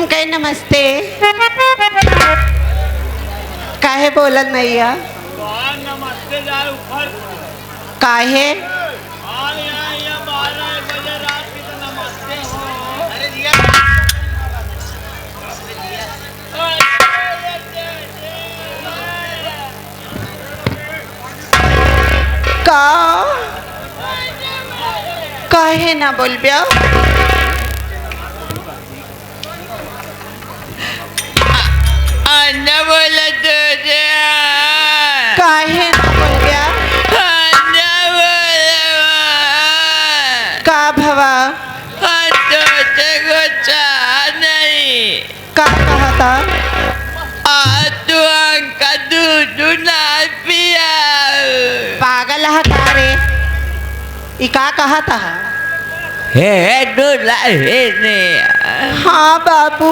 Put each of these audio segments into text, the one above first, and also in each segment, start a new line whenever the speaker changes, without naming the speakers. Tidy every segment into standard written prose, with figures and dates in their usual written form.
कहे नमस्ते। काहे बोलत नहीं है?
नमस्ते जाए ऊपर
काहे?
और यहाँ 12 बजे रात की तो नमस्ते हो। अरे दिया
का काहे ना बोल बिया?
अन्ना बोला तुझे
काहे ना बोल बिया?
अन्ना बोला
का भवा?
तुझे कुछ नहीं
का कहा था?
तू अंका दूध ना पिया
पागल है का रे? ई का कहा था?
हे दूल्हा हे ने
हाँ बाबू।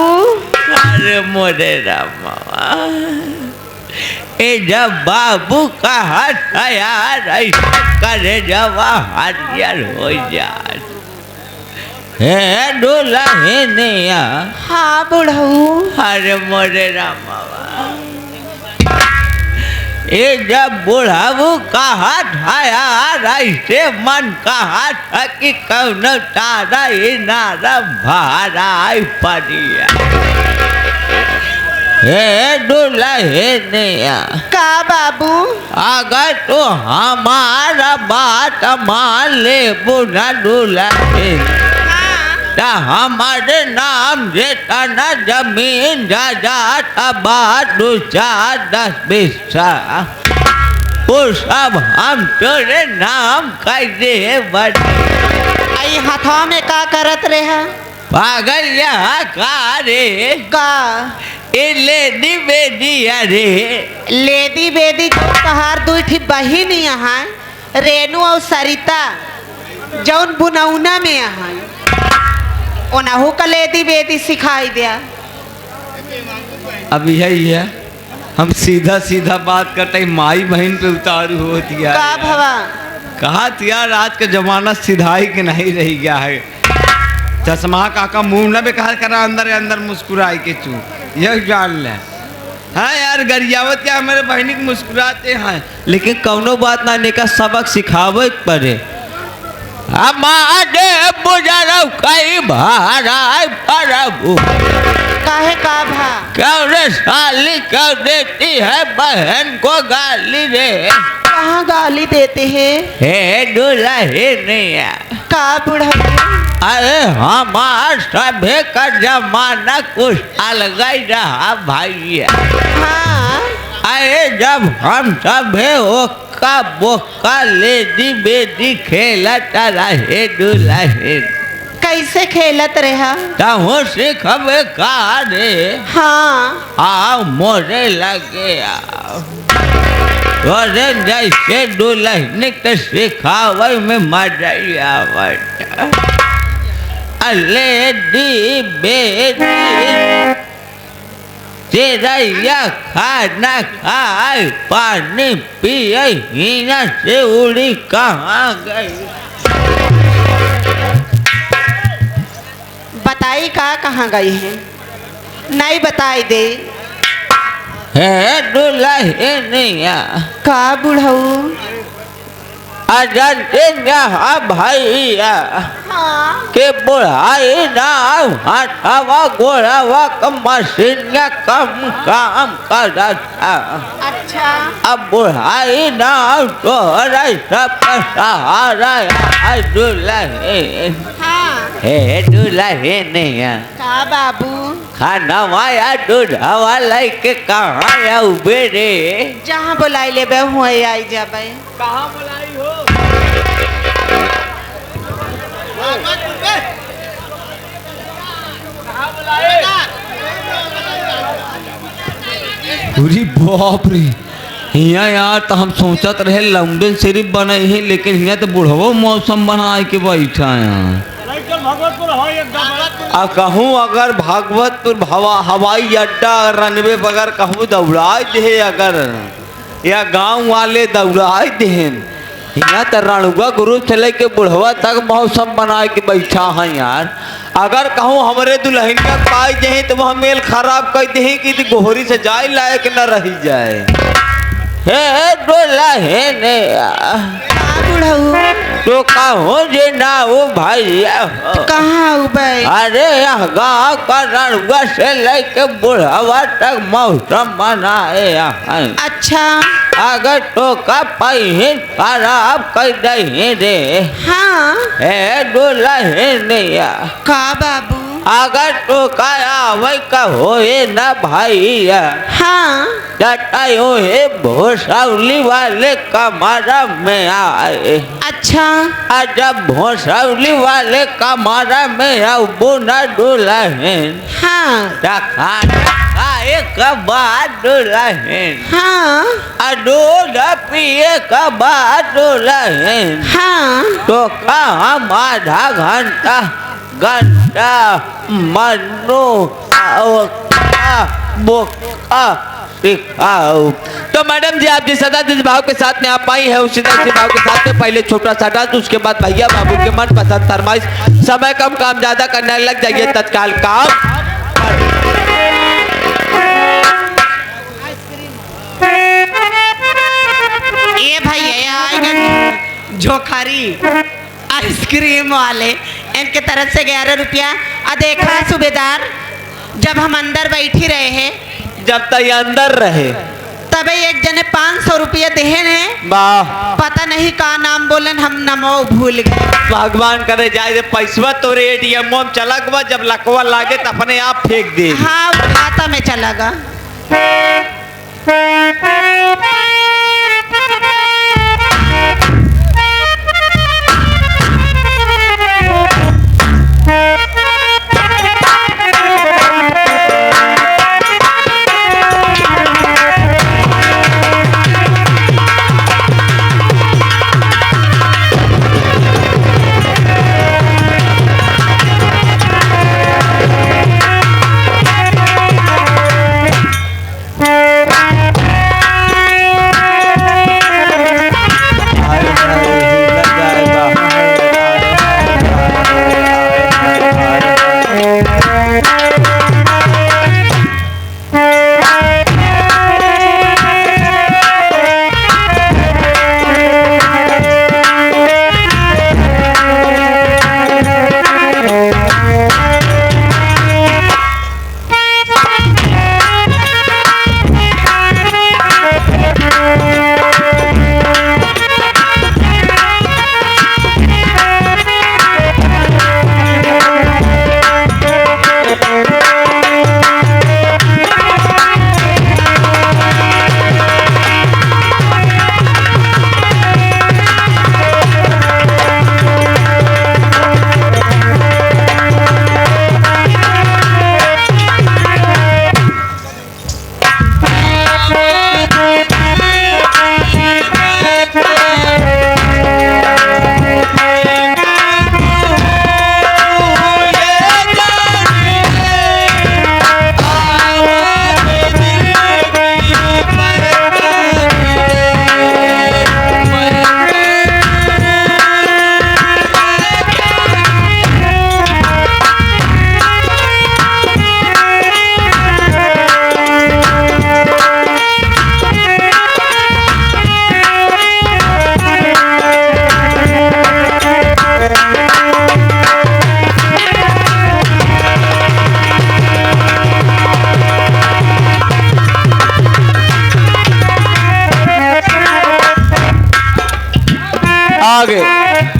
अरे मोरे रामा ए जब बाबू का हाथ यार ऐसा करे जब हरियर हो जाए। हे दूल्हा हे ने
हाँ बुढ़ऊ।
अरे मोरे रामा ये जब बुढ़ाऊ का हाथ यार ऐसे मन का हाथ कि कौन तारा नारा भारा पड़िया। हे दूल्हा हे नैया
का बाबू?
अगर तो हमारा बात मान ले बुढ़ा दूल्हा ता हमारे नाम जेता ना जमीन जायदाद आबाद 2 4 10 20 वो सब हम तेरे नाम कर दे बड़।
आई हाथों में का करत रे है?
पागल यहाँ का रे
का
ए लेडी बेदी अरे
लेदी बेदी जो तहार दोठी बहिन यहाँ रेनू और सरिता जौन बुनौना में यहाँ ओनाहू का लेदी बेदी सिखाई दिया।
अब यही है हम सीधा सीधा बात करते हैं माई बहन पे उतारू हो दिया
का भवा?
कहा यार आज का जमाना सिधाई के नहीं रह गया है। चश्मा काका मुंह न बेकार करा अंदर अंदर मुस्कुराए के चू यह जान ले। हाँ यार गरियावत क्या मेरे बहनी के मुस्कुराते हैं लेकिन कौनो बात ना लेकर सबक सिखावे पड़े।
हमारे बुजुर्ग कई भारा प्रभु
काहे का भा?
क्यों रे साली क्यों देती है बहन को गाली रे?
कहाँ गाली देते हैं?
हे दूल्हा हे नैया
का बुढ़ऊ?
अरे हमार सभे का जमाना कुछ अलग ही रहा भैया।
हाँ
अरे जब हम सभे ओका बोका लेडी बेदी खेलता रहे दूल्हा हे
कैसे खेलत रहा?
तहु सिखबे का रे?
हाँ
आओ मोरे लगे आओ तोरे जैसे दुल्हन के सिखावे में मजा ही आवता। लेडी बेदी तेरा या खाना खाए पानी पिए हिना से उड़ी कहाँ गई?
बताई का कहाँ गई है? नहीं बताई दे।
है दूल्हा है नैया
का बुढ़ऊ?
अजंते यहाँ भैया
हाँ
के बुढ़ाई ना हथवा गोड़वा का मशीन कम काम करता था।
अच्छा
अब बुढ़ाई ना तोहरा सब सहारा है दूल्हा
हाँ
है दूल्हा है नैया
का बाबू?
खाना माया दूध हवा लेके कहाँ या उबे रे?
जहाँ बुलाई ले बे हुए आई जाबे।
कहाँ बुलाई हो?
पूरी बाप रे हिया यार तो हम सोचत रहे लंदन सिर्फ बने ही लेकिन हिया तो बुढ़वो मौसम बना के बैठा है। आ कहूँ अगर भागवतपुर हवाई अड्डा रनवे बगैर कहूँ दौड़ाए दे अगर या गांव वाले दौड़ाए दे यहाँ तो रणुआ गुरु से लेके बुढ़वा तक मौसम बना के बैठा है यार। अगर कहूँ हमरे दुल्हनिया पाई जाए तो वह मेल खराब कर दे कि गोहरी से जाए लायक न रही जाए।
हे दुल्हने
का बुढ़ऊ
तो कहो जे ना वो भैया हो।
कहाँ हो भाई?
अरे यहाँ गाँव का रणुआ से लेके बुढ़ावा तक मौसम बनाए यहाँ।
अच्छा
अगर तो का पहिन खराब कर दही रे।
हाँ
हे दुल्हनिया
का बाबू?
अगर तो का आवे का होए ना भैया
हाँ
जटायो हे भोसौली वाले कमरा में आए।
अच्छा
जब भोसौली वाले कमरा में अब न दुल्हन
हाँ
खाना खाए का बाद दुल्हन
हाँ
दूध पिए का बाद दुल्हन
हाँ
तो कहाँ आधा घंटा मनो बोका सिखाओ।
तो मैडम जी आप जिस सदा जिस भाव के साथ में आप आई है उसी तरह भाव के साथ में पहले छोटा सा डांस, उसके बाद भैया बाबू के मन पसंद फरमाइश, समय कम काम ज्यादा करने लग जाइए तत्काल काम।
ये भैया आएगा जोखारी आइसक्रीम वाले, इनके तरफ से 11 रुपया। देखा सूबेदार, जब हम अंदर बैठी रहे हैं
जब तक अंदर रहे
तब एक जने 500 रुपया देहन है।
वाह
पता नहीं का नाम बोलन, हम नमो भूल गए।
भगवान करे जाए पैसवा तोरे एटीएम में चलक बा, जब लकवा लागे तो अपने आप फेंक दे।
हाँ खाता में चला गा।